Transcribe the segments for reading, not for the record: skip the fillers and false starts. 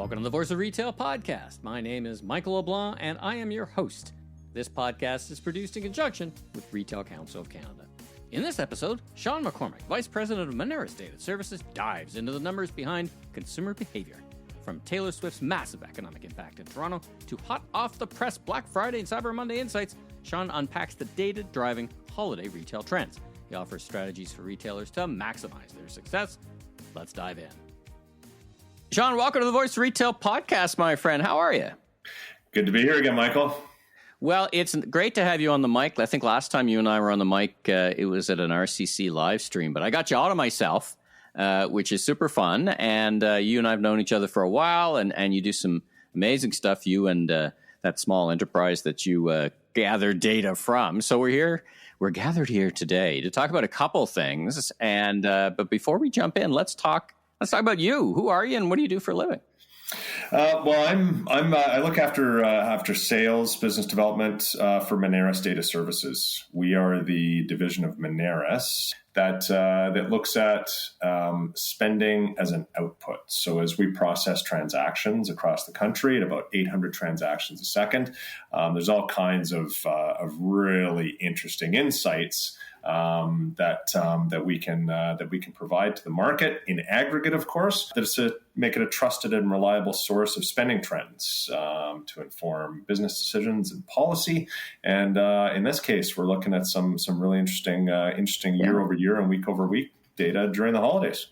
Welcome to the Voice of Retail podcast. My name is Michael LeBlanc, and I am your host. This podcast is produced in conjunction with Retail Council of Canada. In this episode, Sean McCormick, Vice President of Moneris Data Services, dives into the numbers behind consumer behavior. From Taylor Swift's massive economic impact in Toronto to hot off-the-press Black Friday and Cyber Monday insights, Sean unpacks the data driving holiday retail trends. He offers strategies for retailers to maximize their success. Let's dive in. Sean, welcome to the Voice of Retail podcast, my friend. How are you? Good to be here again, Michael. Well, it's great to have you on the mic. I think last time you and I were on the mic, it was at an RCC live stream, but I got you out of myself, which is super fun. And you and I have known each other for a while, and you do some amazing stuff, you and that small enterprise that you gather data from. So we're gathered here today to talk about a couple things. And but before we jump in, let's talk about you. Who are you, and what do you do for a living? I look after sales, business development for Moneris Data Services. We are the division of Moneris that looks at spending as an output. So as we process transactions across the country at about 800 transactions a second, there's all kinds of really interesting insights that we can provide to the market in aggregate, of course, that is to make it a trusted and reliable source of spending trends to inform business decisions and policy. And in this case, we're looking at some really interesting year over year and week over week data during the holidays.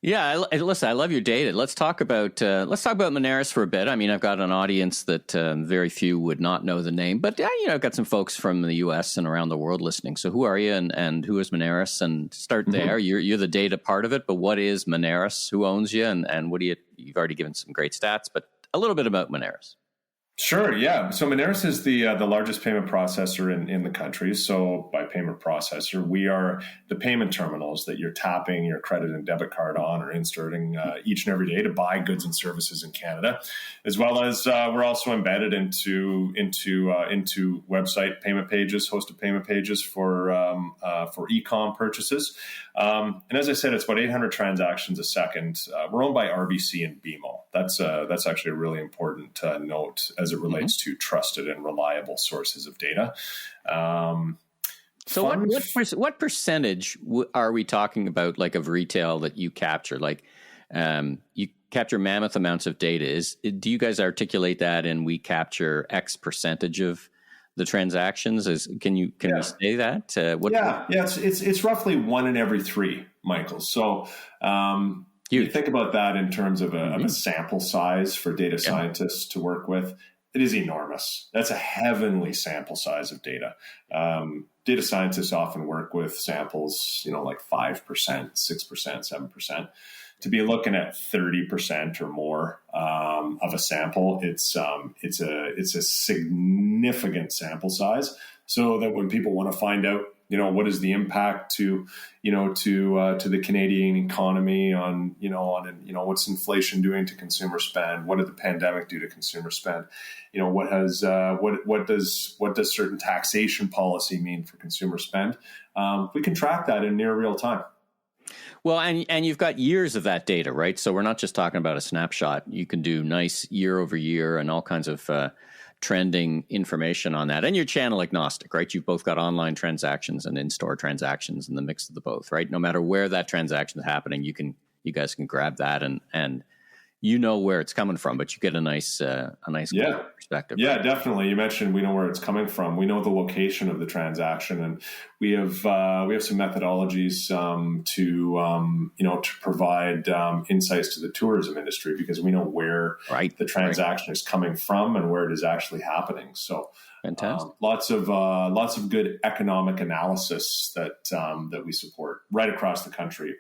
Yeah, listen, I love your data. Let's talk about Moneris for a bit. I mean, I've got an audience that very few would not know the name, but I've got some folks from the U.S. and around the world listening. So who are you and who is Moneris? And start there. You're the data part of it, but what is Moneris? Who owns you? And what do you've already given some great stats, but a little bit about Moneris. Sure, yeah. So Moneris is the largest payment processor in the country. So by payment processor, we are the payment terminals that you're tapping your credit and debit card on or inserting each and every day to buy goods and services in Canada, as well as we're also embedded into website payment pages, hosted payment pages for e-com purchases. And as I said, it's about 800 transactions a second. We're owned by RBC and BMO. That's actually a really important note as it relates to trusted and reliable sources of data. So what percentage are we talking about, like, of retail that you capture? Like, you capture mammoth amounts of data. Do you guys articulate that and we capture X percentage of the transactions? Can you say that? It's roughly 1 in every 3, Michael. So you think about that in terms of a sample size for data scientists to work with. It is enormous. That's a heavenly sample size of data. Data scientists often work with samples, like 5%, 6%, 7%. To be looking at 30% or more of a sample, it's a significant sample size. So that when people want to find out, what is the impact to the Canadian economy on what's inflation doing to consumer spend? What did the pandemic do to consumer spend? What does certain taxation policy mean for consumer spend? We can track that in near real time. Well, and you've got years of that data, right? So we're not just talking about a snapshot. You can do nice year over year and all kinds of trending information on that. And you're channel agnostic, right? You've both got online transactions and in-store transactions in the mix of the both, right? No matter where that transaction is happening, you guys can grab that and where it's coming from, but you get a nice perspective. Yeah, right? Definitely. You mentioned we know where it's coming from. We know the location of the transaction, and we have some methodologies to provide insights to the tourism industry because we know where the transaction is coming from and where it is actually happening. So fantastic. Lots of good economic analysis that we support right across the country.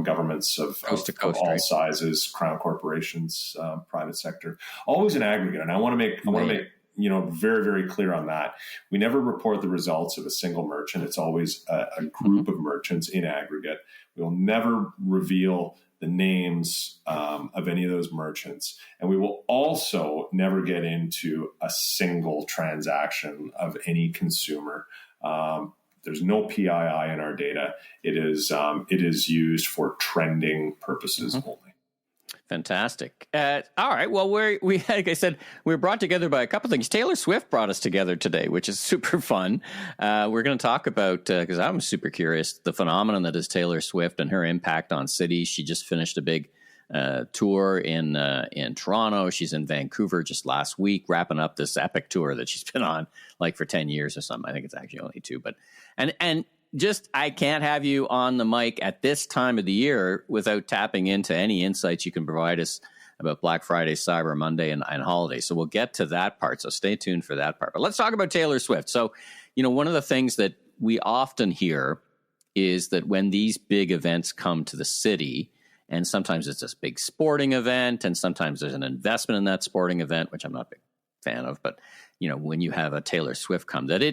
Governments of all sizes, crown corporations, private sector, always in aggregate. And I want to make very, very clear on that. We never report the results of a single merchant. It's always a group of merchants in aggregate. We'll never reveal the names of any of those merchants. And we will also never get into a single transaction of any consumer. There's no PII in our data. It is used for trending purposes only. Fantastic. All right. Well, we like I said, we were brought together by a couple things. Taylor Swift brought us together today, which is super fun. We're going to talk about, because I'm super curious, the phenomenon that is Taylor Swift and her impact on cities. She just finished a big tour in Toronto. She's in Vancouver just last week, wrapping up this epic tour that she's been on like for 10 years or something. I think it's actually only 2, but and just, I can't have you on the mic at this time of the year without tapping into any insights you can provide us about Black Friday, Cyber Monday, and holidays. So we'll get to that part. So stay tuned for that part. But let's talk about Taylor Swift. So, one of the things that we often hear is that when these big events come to the city, and sometimes it's this big sporting event, and sometimes there's an investment in that sporting event, which I'm not a big fan of. But, when you have a Taylor Swift come, that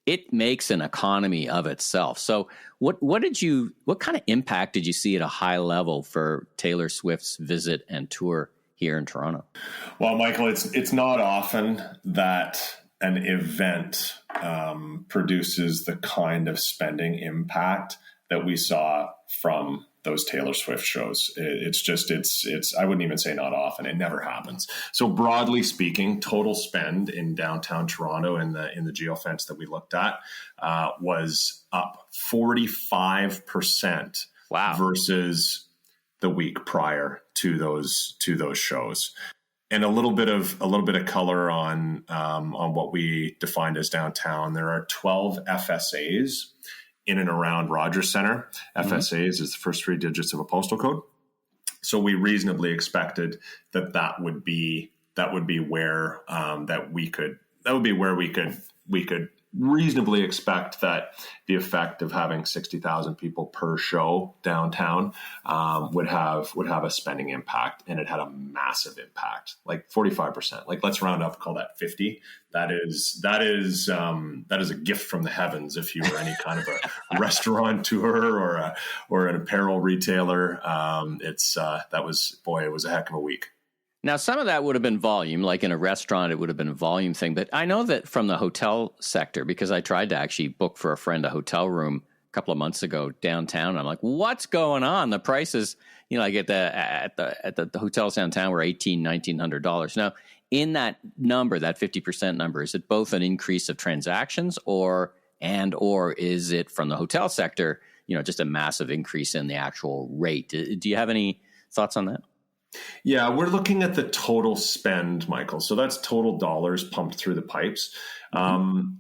it makes an economy of itself. So what kind of impact did you see at a high level for Taylor Swift's visit and tour here in Toronto? Well, Michael, it's not often that an event produces the kind of spending impact that we saw from those Taylor Swift shows. It's I wouldn't even say not often. It never happens. So broadly speaking, total spend in downtown Toronto in the geofence that we looked at was up 45%. Wow. Versus the week prior to those shows. And a little bit of color on what we defined as downtown. There are 12 FSAs in and around Rogers Centre. FSAs is the first 3 digits of a postal code. So we reasonably expected that would be where we could reasonably expect that the effect of having 60,000 people per show downtown would have a spending impact, and it had a massive impact, like 45%. Like, let's round up, call that 50. That is a gift from the heavens if you were any kind of a restaurateur or an apparel retailer. It was a heck of a week. Now, some of that would have been volume, like in a restaurant, it would have been a volume thing. But I know that from the hotel sector, because I tried to actually book for a friend a hotel room a couple of months ago downtown. I'm like, what's going on? The prices, like at the hotels downtown were $1,900. Now, in that number, that 50% number, is it both an increase of transactions or is it from the hotel sector, just a massive increase in the actual rate? Do you have any thoughts on that? Yeah, we're looking at the total spend, Michael. So that's total dollars pumped through the pipes.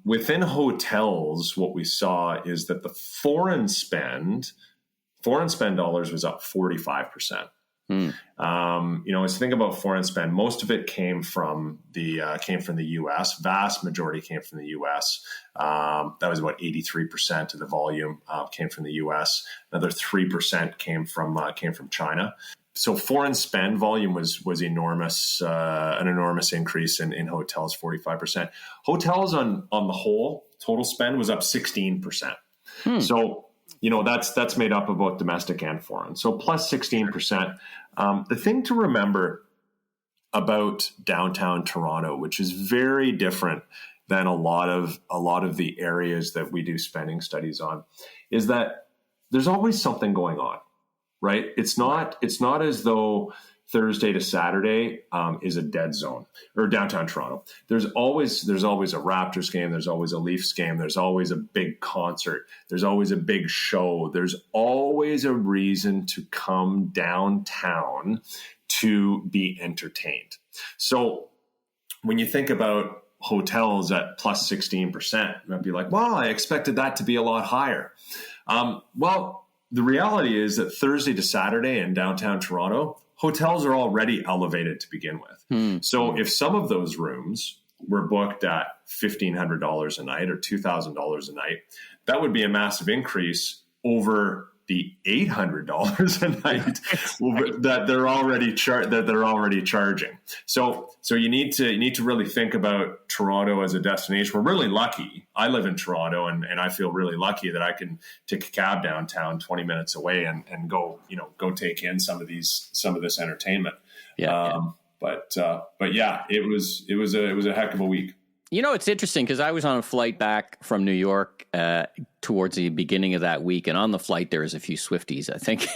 Within hotels, what we saw is that the foreign spend dollars was up 45%. As you think about foreign spend, most of it came from the U.S. Vast majority came from the U.S. That was about 83% of the volume came from the U.S. Another 3% came from China. So foreign spend volume was enormous, an enormous increase in hotels, 45%. Hotels on the whole, total spend was up 16%. So, that's made up of both domestic and foreign. So plus 16%. The thing to remember about downtown Toronto, which is very different than a lot of the areas that we do spending studies on, is that there's always something going on. Right? It's not as though Thursday to Saturday is a dead zone, or downtown Toronto. There's always a Raptors game. There's always a Leafs game. There's always a big concert. There's always a big show. There's always a reason to come downtown to be entertained. So when you think about hotels at plus 16%, you might be like, well, I expected that to be a lot higher. The reality is that Thursday to Saturday in downtown Toronto, hotels are already elevated to begin with. So if some of those rooms were booked at $1,500 a night or $2,000 a night, that would be a massive increase over the $800 a night that they're already charging. So you need to really think about Toronto as a destination. We're really lucky. I live in Toronto, and I feel really lucky that I can take a cab downtown 20 minutes away and go take in some of this entertainment. But yeah, it was a heck of a week. It's interesting because I was on a flight back from New York towards the beginning of that week. And on the flight, there was a few Swifties, I think,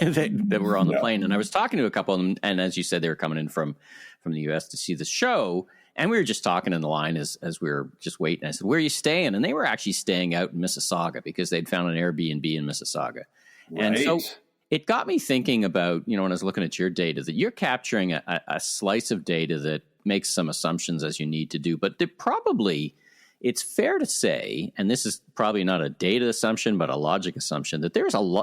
that were on the plane. And I was talking to a couple of them. And as you said, they were coming in from the U.S. to see the show. And we were just talking in the line as we were just waiting. I said, where are you staying? And they were actually staying out in Mississauga because they'd found an Airbnb in Mississauga. Right. And so it got me thinking about, when I was looking at your data, that you're capturing a slice of data that makes some assumptions as you need to do. But it's fair to say, and this is probably not a data assumption, but a logic assumption, that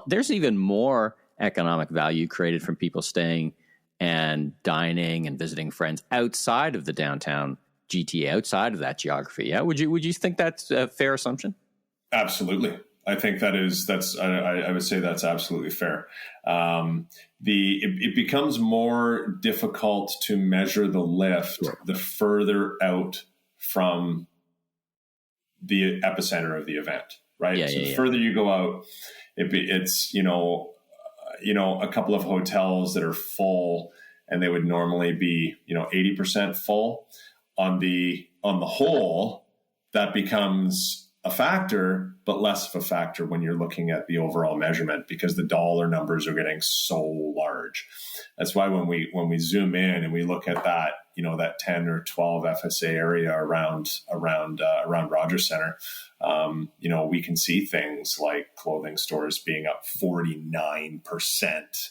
there's even more economic value created from people staying and dining and visiting friends outside of the downtown GTA, outside of that geography. Yeah, would you think that's a fair assumption? Absolutely. I think I would say that's absolutely fair. It becomes more difficult to measure the lift the further out from the epicenter of the event, right? The further you go out, it's a couple of hotels that are full, and they would normally be 80% full. On the whole, that becomes a factor, but less of a factor when you're looking at the overall measurement, because the dollar numbers are getting so large. That's why when we zoom in and we look at that, that 10 or 12 FSA area around Rogers Center, we can see things like clothing stores being up 49%.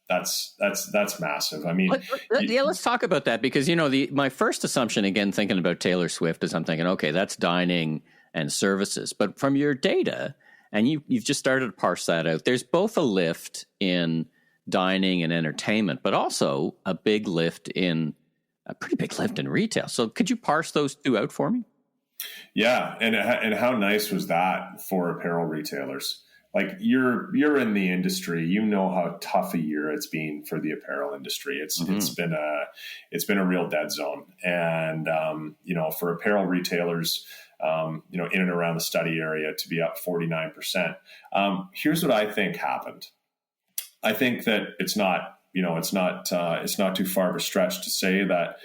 That's massive. I mean, let's talk about that, because my first assumption, again, thinking about Taylor Swift, is I'm thinking, okay, that's dining and services. But from your data, and you've just started to parse that out, there's both a lift in dining and entertainment, but also a pretty big lift in retail. So could you parse those two out for me? Yeah, and how nice was that for apparel retailers? Like you're in the industry, how tough a year it's been for the apparel industry. It's been a real dead zone, and for apparel retailers, in and around the study area to be up 49%. Here's what I think happened. I think that it's not too far of a stretch to say that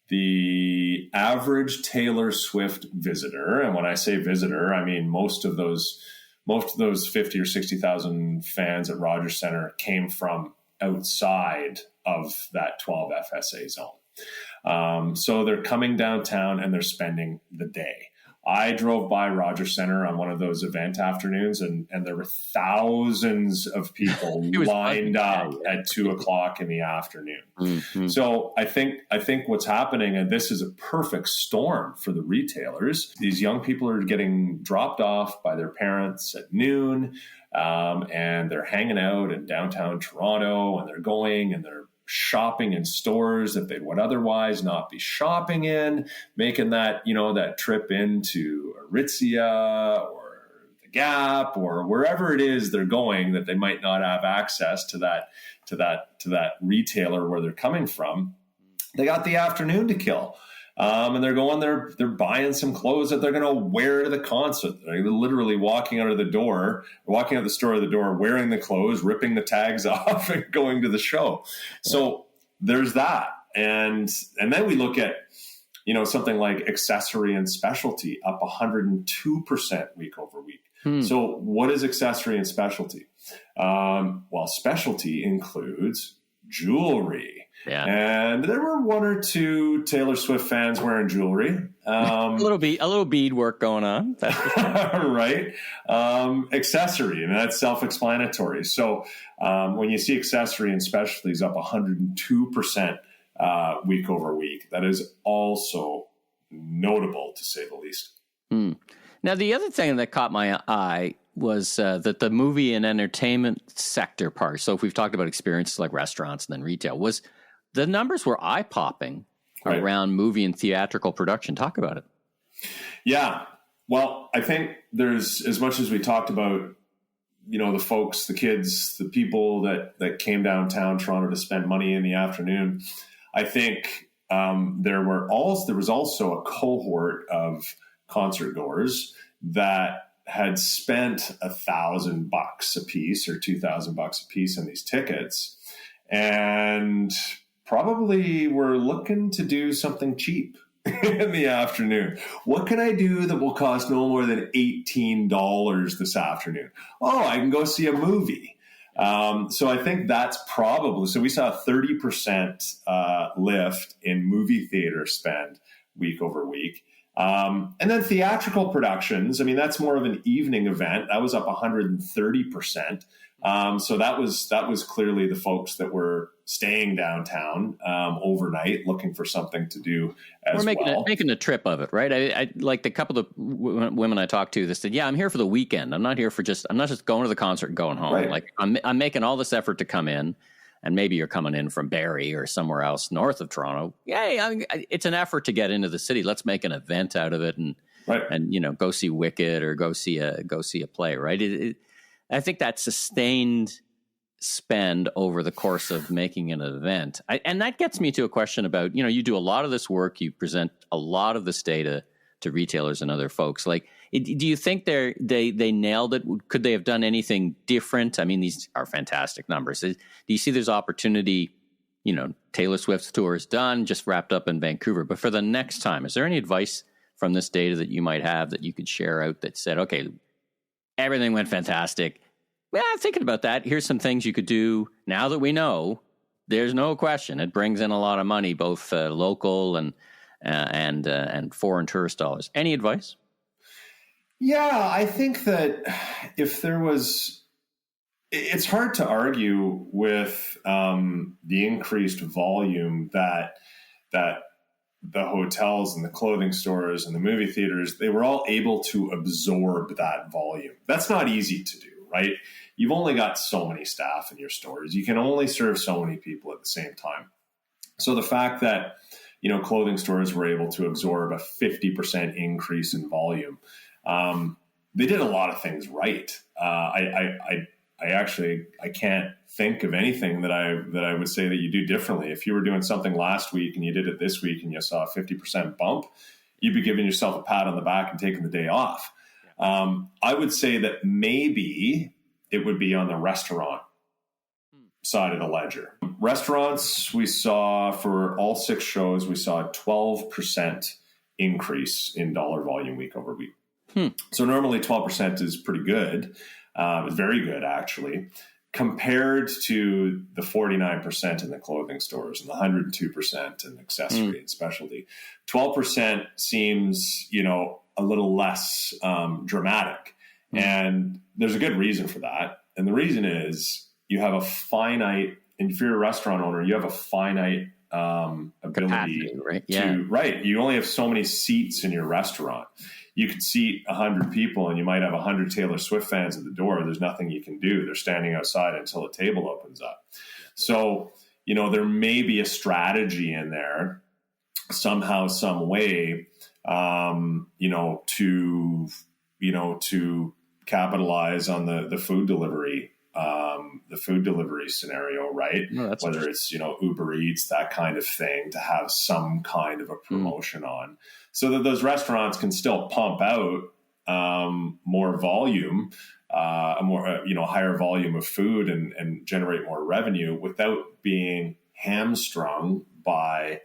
the average Taylor Swift visitor, and when I say visitor, I mean most of those 50 or 60,000 fans at Rogers Center came from outside of that 12 FSA zone. So they're coming downtown and they're spending the day. I drove by Rogers Center on one of those event afternoons, and there were thousands of people lined up at 2:00 in the afternoon. Mm-hmm. So I think what's happening, and this is a perfect storm for the retailers. These young people are getting dropped off by their parents at noon, and they're hanging out in downtown Toronto, and they're going and they're shopping in stores that they would otherwise not be shopping in, making that, that trip into Aritzia or the Gap or wherever it is they're going that they might not have access to that retailer where they're coming from. They got the afternoon to kill. And they're going there, they're buying some clothes that they're going to wear to the concert. They're literally walking out of the store of the door, wearing the clothes, ripping the tags off and going to the show. So there's that. And then we look at, something like accessory and specialty up 102% week over week. So what is accessory and specialty? Well, specialty includes jewelry. Yeah. And there were one or two Taylor Swift fans wearing jewelry. A little bead work going on. Right. Accessory, and that's self-explanatory. So when you see accessory and specialties up 102% week over week, that is also notable, to say the least. Now, the other thing that caught my eye was that the movie and entertainment sector part, so if we've talked about experiences like restaurants and then retail, the numbers were eye-popping around movie and theatrical production. Talk about it. Yeah. Well, I think there's, as much as we talked about, the folks, the kids, the people that came downtown Toronto to spend money in the afternoon, I think there was also a cohort of concert goers that had spent $1,000 a piece or $2,000 a piece on these tickets, and probably were looking to do something cheap in the afternoon. What can I do that will cost no more than $18 this afternoon? Oh, I can go see a movie. So I think that's probably, so we saw a 30% lift in movie theater spend week over week. And then theatrical productions, I mean, that's more of an evening event. That was up 130%. So that was clearly the folks that were staying downtown overnight, looking for something to do as well. Making a trip of it, right? I like the couple of women I talked to. They said, "Yeah, I'm here for the weekend. I'm not just going to the concert and going home. Right. Like I'm making all this effort to come in." And maybe you're coming in from Barrie or somewhere else north of Toronto. Yay! It's an effort to get into the city. Let's make an event out of it, and go see Wicked or go see a play. Right? I think that sustained spend over the course of making an event, and that gets me to a question about you do a lot of this work. You present a lot of this data to retailers and other folks. Like, do you think they nailed it? Could they have done anything different? I mean, these are fantastic numbers. Do you see there's opportunity? Taylor Swift's tour is done, just wrapped up in Vancouver. But for the next time, is there any advice from this data that you might have that you could share out that said, okay, everything went fantastic. Well, thinking about that, here's some things you could do now that we know. There's no question it brings in a lot of money, both local and foreign tourist dollars. Any advice? Yeah, I think that if there was, it's hard to argue with the increased volume that the hotels and the clothing stores and the movie theaters, they were all able to absorb that volume. That's not easy to do, right? You've only got so many staff in your stores. You can only serve so many people at the same time. So the fact that clothing stores were able to absorb a 50% increase in volume. They did a lot of things right. I can't think of anything that I would say that you do differently. If you were doing something last week and you did it this week and you saw a 50% bump, you'd be giving yourself a pat on the back and taking the day off. I would say that maybe it would be on the restaurant side of the ledger. Restaurants, we saw for all 6 shows, we saw a 12% increase in dollar volume week over week. So normally 12% is pretty good. It's very good, actually, compared to the 49% in the clothing stores and the 102% in accessory and specialty. 12% seems, a little less dramatic. And there's a good reason for that. And the reason is you have a finite, and if you're a restaurant owner, you have a finite ability capacity, right? Yeah. You only have so many seats in your restaurant. You could seat 100 people and you might have 100 Taylor Swift fans at the door. There's nothing you can do. They're standing outside until a table opens up. So, there may be a strategy in there somehow, some way, to capitalize on the food delivery scenario, right? No, whether it's, Uber Eats, that kind of thing, to have some kind of a promotion on, so that those restaurants can still pump out more volume, higher volume of food and generate more revenue without being hamstrung by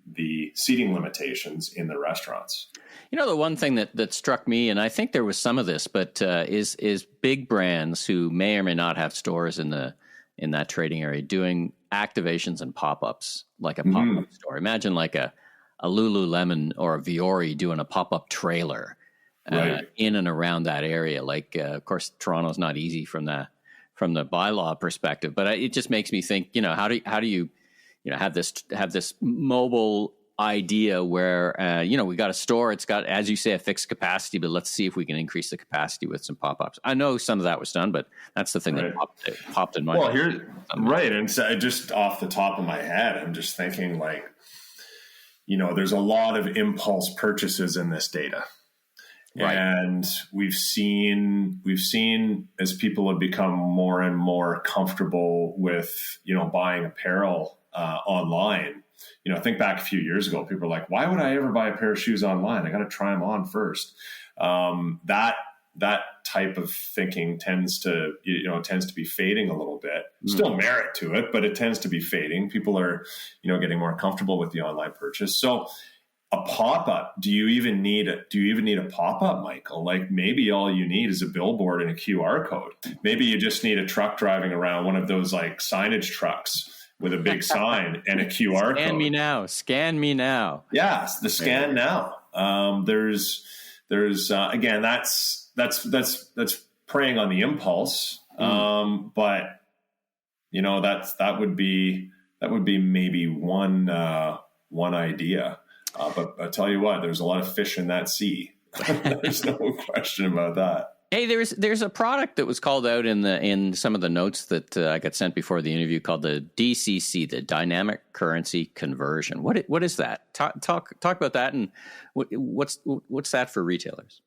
the seating limitations in the restaurants. The one thing that struck me, and I think there was some of this, but is big brands who may or may not have stores in that trading area doing activations and pop-ups, like a pop-up store. Imagine like a Lululemon or a Viore doing a pop-up trailer in and around that area. Like, of course, Toronto's not easy from the bylaw perspective, but it just makes me think, how do you have this mobile idea where, we got a store, it's got, as you say, a fixed capacity, but let's see if we can increase the capacity with some pop-ups. I know some of that was done, but that's the thing that popped in my head. Right. And so just off the top of my head, I'm just thinking like, there's a lot of impulse purchases in this data. Right. And we've seen as people have become more and more comfortable with, buying apparel online. Think back a few years ago, people were like, why would I ever buy a pair of shoes online? I got to try them on first. That type of thinking tends to be fading a little bit. Still merit to it, but it tends to be fading. People are, getting more comfortable with the online purchase. So a pop-up. Do you even need a pop-up, Michael? Like maybe all you need is a billboard and a QR code. Maybe you just need a truck driving around, one of those like signage trucks with a big sign and a QR code. Scan me now. Yeah, the scan now. There's again, that's preying on the impulse. But that would be maybe one idea. But I tell you what, there's a lot of fish in that sea. There's no question about that. Hey, there's a product that was called out in some of the notes that I got sent before the interview called the DCC, the Dynamic Currency Conversion. What is that? Talk about that, and what's that for retailers?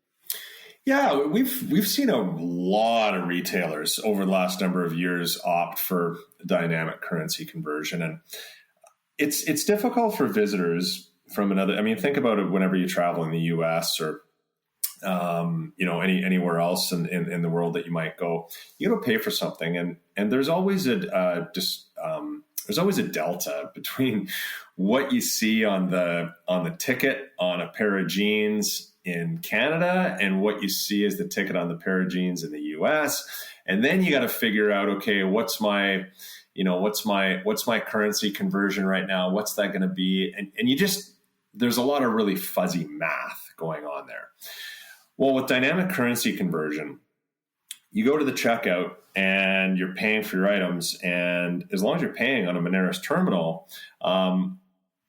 Yeah, we've seen a lot of retailers over the last number of years opt for dynamic currency conversion, and it's difficult for visitors from another. I mean, think about it whenever you travel in the U.S. or anywhere else in the world that you might go, you got to pay for something, and there's always a delta between what you see on the ticket on a pair of jeans in Canada and what you see as the ticket on the pair of jeans in the US. And then you got to figure out, okay, what's my currency conversion right now? What's that going to be? And there's a lot of really fuzzy math going on there. Well, with dynamic currency conversion, you go to the checkout and you're paying for your items. And as long as you're paying on a Moneris terminal,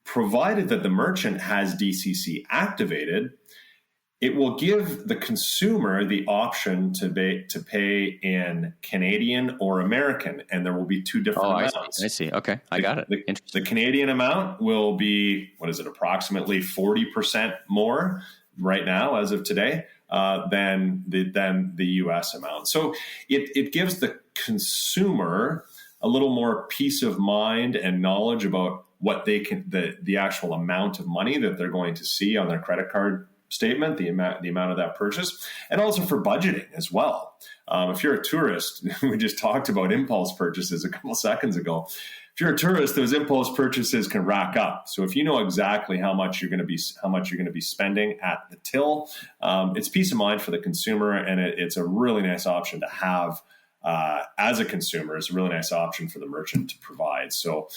provided that the merchant has DCC activated, it will give the consumer the option to pay in Canadian or American, and there will be two different amounts. I see. Okay, I got it. The Canadian amount will be, approximately 40% more right now as of today than the U.S. amount. So it gives the consumer a little more peace of mind and knowledge about what they can, the actual amount of money that they're going to see on their credit card statement, the amount of that purchase, and also for budgeting as well. If you're a tourist, we just talked about impulse purchases a couple seconds ago. If you're a tourist, those impulse purchases can rack up. So if you know exactly how much you're going to be spending at the till, it's peace of mind for the consumer, and it's a really nice option to have as a consumer. It's a really nice option for the merchant to provide. So,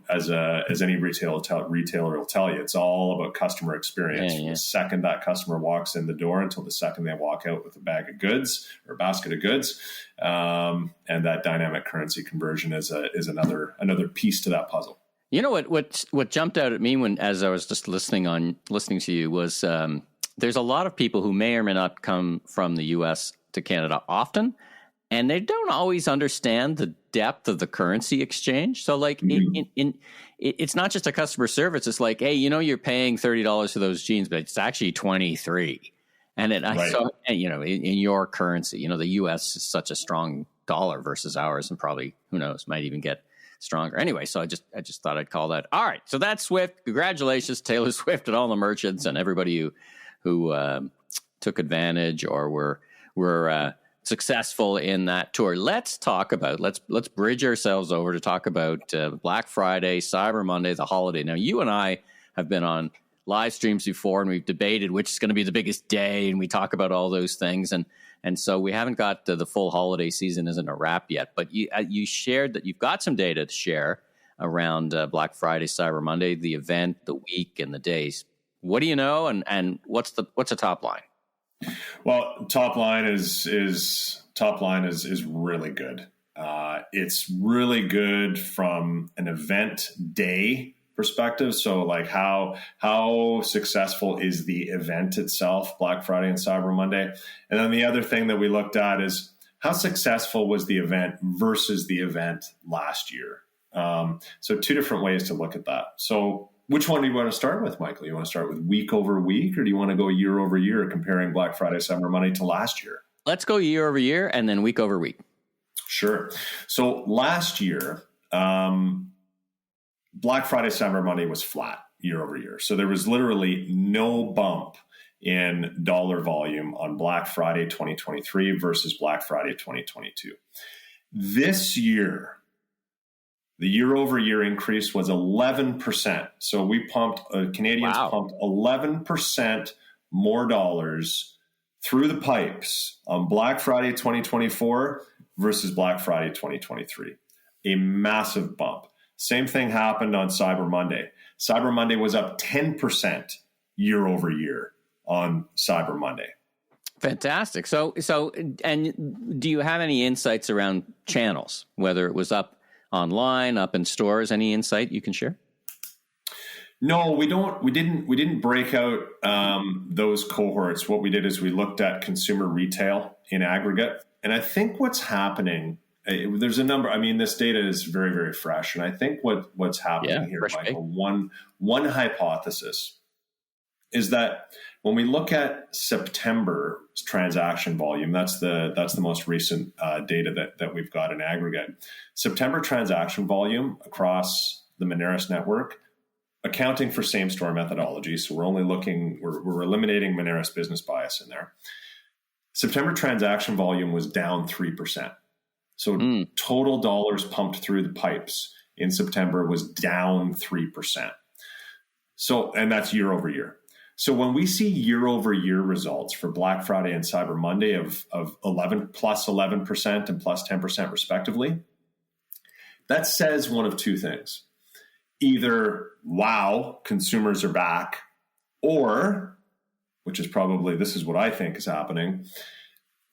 as any retailer will tell you, it's all about customer experience. From the second that customer walks in the door until the second they walk out with a bag of goods or a basket of goods. And that dynamic currency conversion is another piece to that puzzle. You know what jumped out at me as I was just listening to you was there's a lot of people who may or may not come from the U.S. to Canada often, and they don't always understand the depth of the currency exchange. So like it's not just a customer service. It's like, hey, you're paying $30 for those jeans, but it's actually $23. And I saw, in your currency, the U.S. is such a strong dollar versus ours, and probably, who knows, might even get stronger. Anyway, so I just thought I'd call that. All right, so that's Swift. Congratulations, Taylor Swift, and all the merchants and everybody who took advantage or were successful in that tour. Let's bridge ourselves over to talk about Black Friday, Cyber Monday, the holiday. Now, you and I have been on live streams before, and we've debated which is going to be the biggest day, and we talk about all those things, and so we haven't got the full holiday season isn't a wrap yet. But you shared that you've got some data to share around Black Friday, Cyber Monday, the event, the week, and the days. What do you know, and what's the top line? Well, top line is really good. It's really good from an event day perspective. So like how successful is the event itself, Black Friday and Cyber Monday? And then the other thing that we looked at is how successful was the event versus the event last year? So two different ways to look at that. So which one do you want to start with, Michael? You want to start with week over week, or do you want to go year over year comparing Black Friday, Cyber Monday to last year? Let's go year over year and then week over week. Sure. So last year, Black Friday, Cyber Monday was flat year over year. So there was literally no bump in dollar volume on Black Friday 2023 versus Black Friday 2022. This year, The year-over-year increase was 11%. So Canadians pumped 11% more dollars through the pipes on Black Friday 2024 versus Black Friday 2023. A massive bump. Same thing happened on Cyber Monday. Cyber Monday was up 10% year over year on Cyber Monday. Fantastic. So, and do you have any insights around channels, whether it was up online, up in stores? Any insight you can share? No, we don't. We didn't break out those cohorts. What we did is we looked at consumer retail in aggregate, and I think what's happening. There's a number. I mean, this data is very, very fresh, and I think what's happening here, Michael. One hypothesis is that when we look at September transaction volume, that's the most recent data that we've got in aggregate. September transaction volume across the Moneris network, accounting for same store methodology. So we're eliminating Moneris business bias in there. September transaction volume was down 3%. So total dollars pumped through the pipes in September was down 3%. So, and that's year over year. So when we see year over year results for Black Friday and Cyber Monday of plus 11% and plus 10% respectively, that says one of two things. Either, wow, consumers are back, or, which is probably, this is what I think is happening,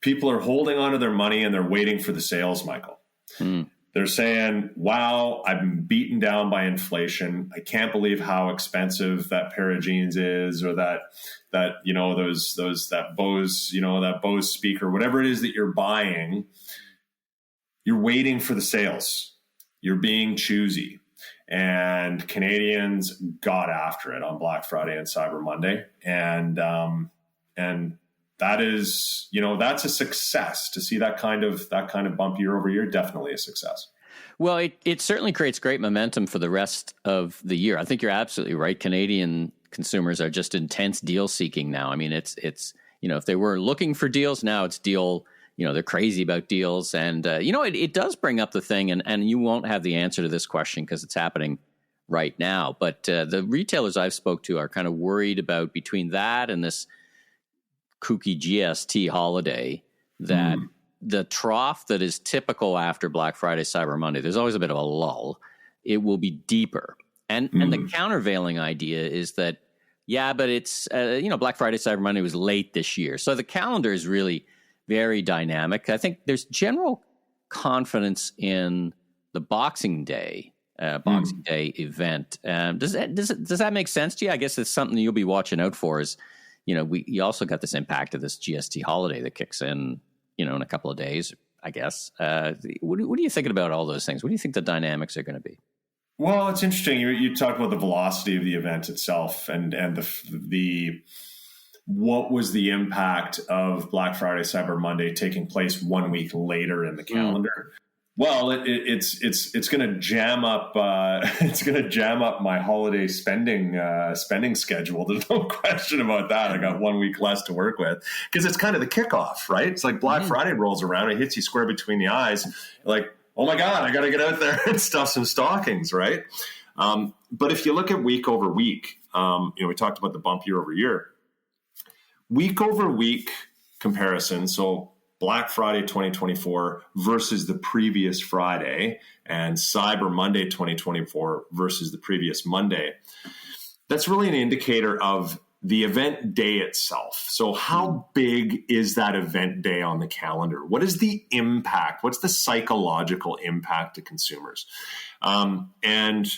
people are holding onto their money and they're waiting for the sales, Michael. They're saying, wow, I've been beaten down by inflation. I can't believe how expensive that pair of jeans is, or that Bose speaker, whatever it is that you're buying. You're waiting for the sales. You're being choosy. And Canadians got after it on Black Friday and Cyber Monday. And that is, that's a success. To see that kind of bump year over year, definitely a success. Well, it certainly creates great momentum for the rest of the year. I think you're absolutely right. Canadian consumers are just intense deal seeking now. I mean, it's if they were looking for deals, now it's deal. They're crazy about deals, and it does bring up the thing, and you won't have the answer to this question because it's happening right now. But the retailers I've spoke to are kind of worried about, between that and this kooky GST holiday, that the trough that is typical after Black Friday, Cyber Monday, there's always a bit of a lull. It will be deeper. And the countervailing idea is that, but it's, Black Friday, Cyber Monday was late this year. So the calendar is really very dynamic. I think there's general confidence in the Boxing Day event. Does that make sense to you? I guess it's something you'll be watching out for. Is you also got this impact of this GST holiday that kicks in, in a couple of days, I guess. What are you thinking about all those things? What do you think the dynamics are going to be? Well, it's interesting. You talked about the velocity of the event itself, and the what was the impact of Black Friday, Cyber Monday taking place 1 week later in the calendar. Well, it's going to jam up. It's going to jam up my holiday spending schedule. There's no question about that. I got 1 week less to work with, because it's kind of the kickoff, right? It's like Black Friday rolls around, it hits you square between the eyes. Like, oh my God, I got to get out there and stuff some stockings, right? But if you look at week over week, we talked about the bump year over year. Week over week comparison. So Black Friday 2024 versus the previous Friday, and Cyber Monday 2024 versus the previous Monday. That's really an indicator of the event day itself. So how big is that event day on the calendar? What is the impact? What's the psychological impact to consumers? And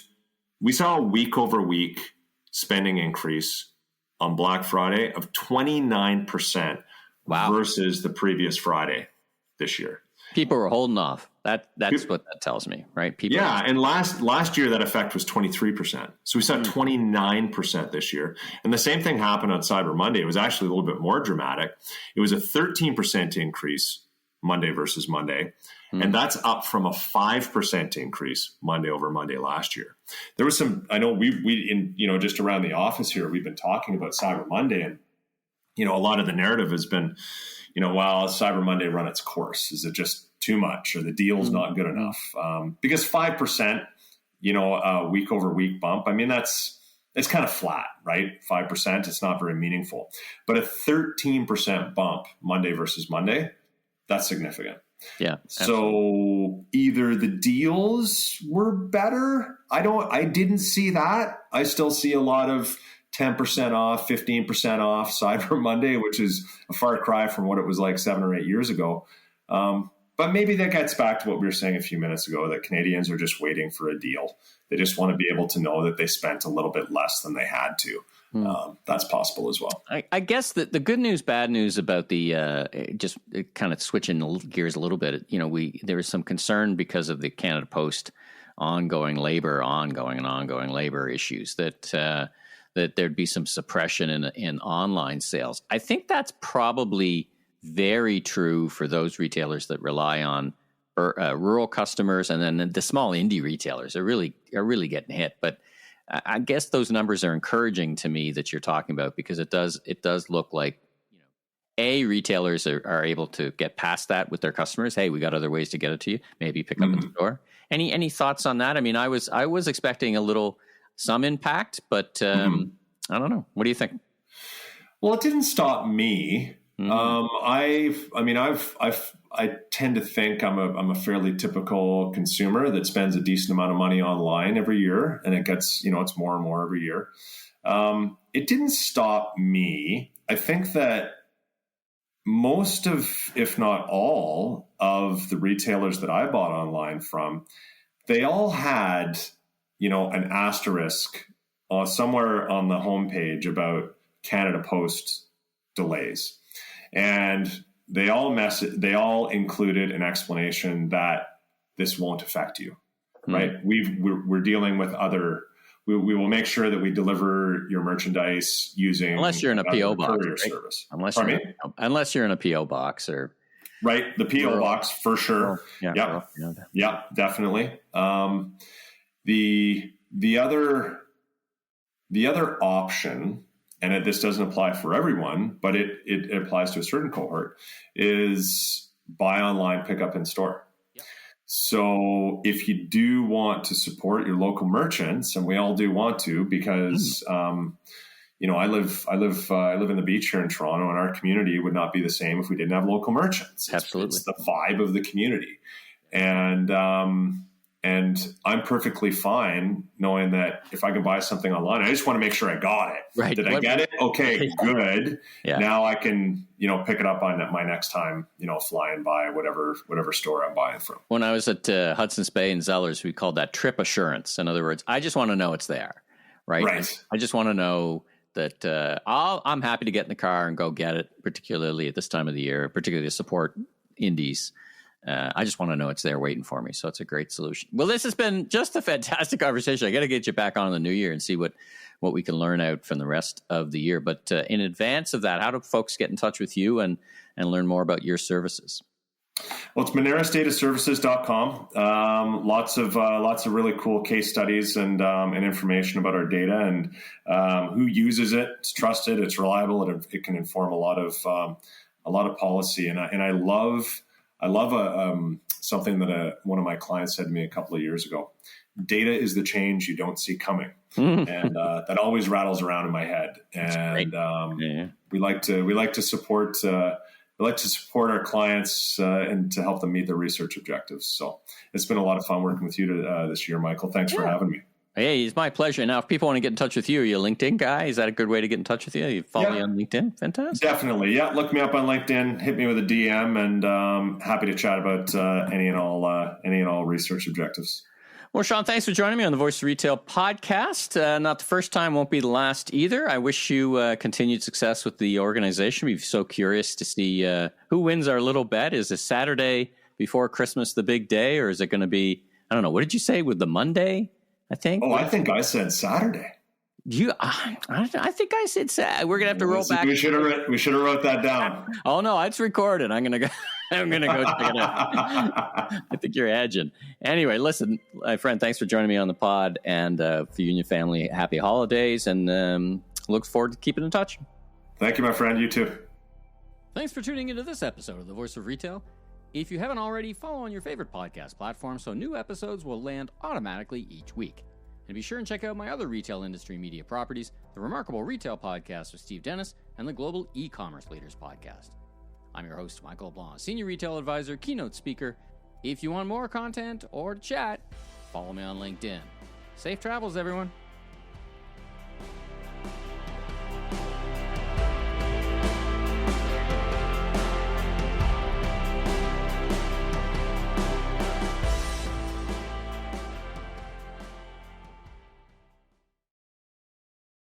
we saw a week over week spending increase on Black Friday of 29%. Wow. Versus the previous Friday this year. People were holding off. That's what that tells me, right? And last year that effect was 23%. So we saw 29% this year. And the same thing happened on Cyber Monday. It was actually a little bit more dramatic. It was a 13% increase Monday versus Monday. And that's up from a 5% increase Monday over Monday last year. There was some, I know we just around the office here, we've been talking about Cyber Monday, and a lot of the narrative has been, well, Cyber Monday run its course. Is it just too much, or the deal's not good enough? Because 5%, a week over week bump, I mean, it's kind of flat, right? 5%, it's not very meaningful. But a 13% bump Monday versus Monday, that's significant. Yeah. Absolutely. So either the deals were better. I didn't see that. I still see a lot of 10% off, 15% off Cyber Monday, which is a far cry from what it was like 7 or 8 years ago. But maybe that gets back to what we were saying a few minutes ago, that Canadians are just waiting for a deal. They just want to be able to know that they spent a little bit less than they had to. That's possible as well. I guess that the good news, bad news about the just kind of switching gears a little bit. There was some concern because of the Canada Post ongoing labor issues that there'd be some suppression in online sales. I think that's probably very true for those retailers that rely on rural customers, and then the small indie retailers are really getting hit. But I guess those numbers are encouraging to me that you're talking about, because it does look like retailers are able to get past that with their customers. Hey, we got other ways to get it to you. Maybe pick up in the store. Any thoughts on that? I mean, I was expecting some impact, but I don't know. What do you think? Well, it didn't stop me. I tend to think I'm a fairly typical consumer that spends a decent amount of money online every year, and it gets, it's more and more every year. It didn't stop me. I think that most of, if not all of the retailers that I bought online from, they all had, an asterisk somewhere on the homepage about Canada Post delays. And they all included an explanation that this won't affect you, right? We're dealing with we will make sure that we deliver your merchandise using, unless you're in a PO box, right? Service. Unless you're in a PO box, or right, the PO box for sure. Yeah, definitely. The other option, and this doesn't apply for everyone, but it applies to a certain cohort, is buy online, pick up in store. Yep. So if you do want to support your local merchants, and we all do want to, because I live in the beach here in Toronto, and our community would not be the same if we didn't have local merchants. Absolutely, it's the vibe of the community, and I'm perfectly fine knowing that if I can buy something online, I just want to make sure I got it. Right. Did I get it? Okay, good. Yeah. Now I can, pick it up on my next time, flying by whatever store I'm buying from. When I was at Hudson's Bay and Zellers, we called that trip assurance. In other words, I just want to know it's there, right? Right. I just want to know that I'm happy to get in the car and go get it, particularly at this time of the year, particularly to support indies. I just want to know it's there waiting for me. So it's a great solution. Well, this has been just a fantastic conversation. I got to get you back on in the new year and see what we can learn out from the rest of the year. But in advance of that, how do folks get in touch with you and learn more about your services? Well, it's monerisdataservices.com. Lots of really cool case studies and information about our data and who uses it. It's trusted, it's reliable, it can inform a lot of policy. And I love something that one of my clients said to me a couple of years ago. Data is the change you don't see coming, and that always rattles around in my head. And we like to support our clients and to help them meet their research objectives. So it's been a lot of fun working with you this year, Michael. Thanks for having me. Hey, it's my pleasure. Now, if people want to get in touch with you, are you a LinkedIn guy? Is that a good way to get in touch with you? You follow me on LinkedIn? Fantastic. Definitely. Yeah. Look me up on LinkedIn, hit me with a DM, and happy to chat about any and all research objectives. Well, Sean, thanks for joining me on the Voice of Retail podcast. Not the first time, won't be the last either. I wish you continued success with the organization. We'd be so curious to see who wins our little bet. Is this Saturday before Christmas the big day, or is it going to be, I don't know, what did you say with the Monday? I think. Oh, I think I said Saturday. I think I said Saturday. We're gonna have to roll back. We should have wrote that down. Oh no, it's recorded. I'm gonna go check it out. I think you're edging. Anyway, listen, my friend, thanks for joining me on the pod, and for you and your family, happy holidays, and look forward to keeping in touch. Thank you, my friend. You too. Thanks for tuning into this episode of The Voice of Retail. If you haven't already, follow on your favorite podcast platform so new episodes will land automatically each week. And be sure and check out my other retail industry media properties, the Remarkable Retail Podcast with Steve Dennis and the Global E-Commerce Leaders Podcast. I'm your host, Michael LeBlanc, Senior Retail Advisor, Keynote Speaker. If you want more content or to chat, follow me on LinkedIn. Safe travels, everyone.